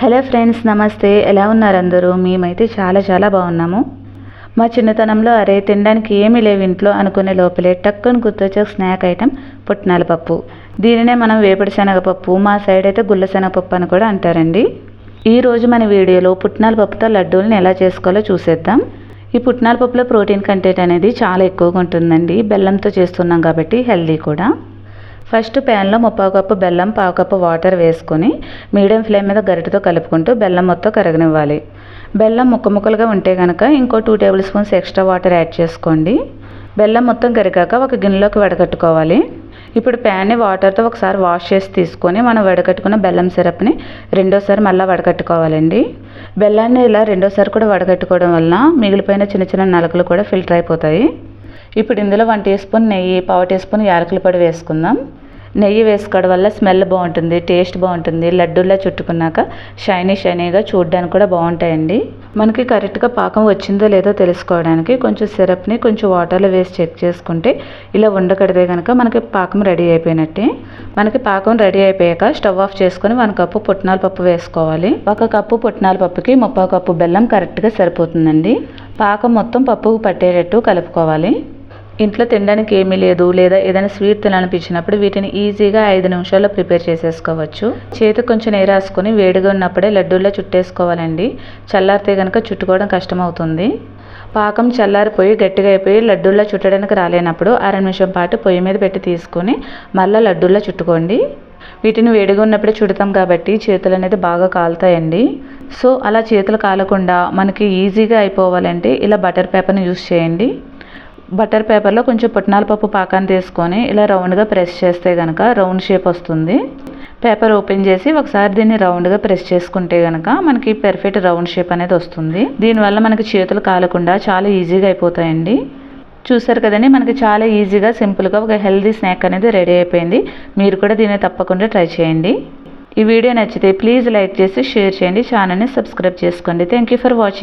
Hello friends, నమస్తే. ఎలా ఉన్నారు అందరూ? మేమైతే చాలా బాగున్నాము. మా చిన్నతనంలో అరే తినడానికి ఏమీ లేవు ఇంట్లో అనుకునే లోపలే టక్కుని గుర్తొచ్చే స్నాక్ ఐటెం పుట్నాల పప్పు. దీనినే మనం వేపుడు శనగపప్పు, మా సైడ్ అయితే గుల్ల శనగపప్పు అని కూడా అంటారండి. ఈరోజు మన వీడియోలో పుట్నాల పప్పుతో లడ్డూలను ఎలా చేసుకోవాలో చూసేద్దాం. ఈ పుట్నాల పప్పులో ప్రోటీన్ కంటెంట్ అనేది చాలా ఎక్కువగా ఉంటుందండి. బెల్లంతో చేస్తున్నాం కాబట్టి హెల్దీ కూడా. ఫస్ట్ ప్యాన్లో 3/4 కప్పు బెల్లం, 1/4 కప్పు వాటర్ వేసుకొని మీడియం ఫ్లేమ్ మీద గరిటెతో కలుపుకుంటూ బెల్లం మొత్తం కరగనివ్వాలి. బెల్లం ముక్కలుగా ఉంటే కనుక ఇంకో 2 table spoons extra water add చేసుకోండి. బెల్లం మొత్తం కరిగాక ఒక గిన్నెలోకి వడకట్టుకోవాలి. ఇప్పుడు ప్యాన్ని వాటర్తో ఒకసారి వాష్ చేసి తీసుకొని మనం వడకట్టుకున్న బెల్లం సిరప్ని రెండోసారి మళ్ళీ వడకట్టుకోవాలండి. బెల్లాన్ని ఇలా రెండోసారి కూడా వడకట్టుకోవడం వల్ల మిగిలిపోయిన చిన్న నలకలు కూడా ఫిల్టర్ అయిపోతాయి. ఇప్పుడు ఇందులో 1 టీ స్పూన్ నెయ్యి, 1/2 టీ స్పూన్ యాలకుల పొడి వేసుకుందాం. నెయ్యి వేసుకోవడం వల్ల స్మెల్ బాగుంటుంది, టేస్ట్ బాగుంటుంది. లడ్డూలా చుట్టుకున్నాక షైనీగా చూడడానికి కూడా బాగుంటాయండి. మనకి కరెక్ట్గా పాకం వచ్చిందో లేదో తెలుసుకోవడానికి కొంచెం సిరప్ని కొంచెం వాటర్లో వేసి చెక్ చేసుకుంటే ఇలా ఉండకడితే కనుక మనకి పాకం రెడీ అయిపోయినట్టే. మనకి పాకం రెడీ అయిపోయాక స్టవ్ ఆఫ్ చేసుకొని 1 కప్పు పుట్నాల పప్పు వేసుకోవాలి. 1 కప్పు పుట్నాల పప్పుకి 3/4 కప్పు బెల్లం కరెక్ట్గా సరిపోతుందండి. పాకం మొత్తం పప్పుకు పట్టేటట్టు కలుపుకోవాలి. ఇంట్లో తినడానికి ఏమీ లేదు లేదా ఏదైనా స్వీట్ తినాలనిపించినప్పుడు వీటిని ఈజీగా 5 నిమిషాల్లో ప్రిపేర్ చేసేసుకోవచ్చు. చేతికి కొంచెం నెయ్యి రాసుకొని వేడిగా ఉన్నప్పుడే లడ్డూల్లో చుట్టేసుకోవాలండి. చల్లారితే కనుక చుట్టుకోవడం కష్టమవుతుంది. పాకం చల్లారిపోయి గట్టిగా అయిపోయి లడ్డూల్లో చుట్టడానికి రాలేనప్పుడు 1/2 నిమిషం పాటు పొయ్యి మీద పెట్టి తీసుకొని మళ్ళీ లడ్డూల్లో చుట్టుకోండి. వీటిని వేడిగా ఉన్నప్పుడే చుడతాం కాబట్టి చేతులు అనేది బాగా కాలుతాయండి. సో అలా చేతులు కాలకుండా మనకి ఈజీగా అయిపోవాలంటే ఇలా బటర్ పేపర్ని యూస్ చేయండి. బటర్ పేపర్లో కొంచెం పుట్నాల పప్పు పాకాన్ని తీసుకొని ఇలా రౌండ్గా ప్రెస్ చేస్తే కనుక రౌండ్ షేప్ వస్తుంది. పేపర్ ఓపెన్ చేసి ఒకసారి దీన్ని రౌండ్గా ప్రెస్ చేసుకుంటే కనుక మనకి పర్ఫెక్ట్ రౌండ్ షేప్ అనేది వస్తుంది. దీనివల్ల మనకి చేతులు కాలకుండా చాలా ఈజీగా అయిపోతాయండి. చూసారు కదండి, మనకి చాలా ఈజీగా సింపుల్గా ఒక హెల్దీ స్నాక్ అనేది రెడీ అయిపోయింది. మీరు కూడా దీన్ని తప్పకుండా ట్రై చేయండి. ఈ వీడియో నచ్చితే ప్లీజ్ లైక్ చేసి షేర్ చేయండి. ఛానల్ని సబ్స్క్రైబ్ చేసుకోండి. Thank you for watching.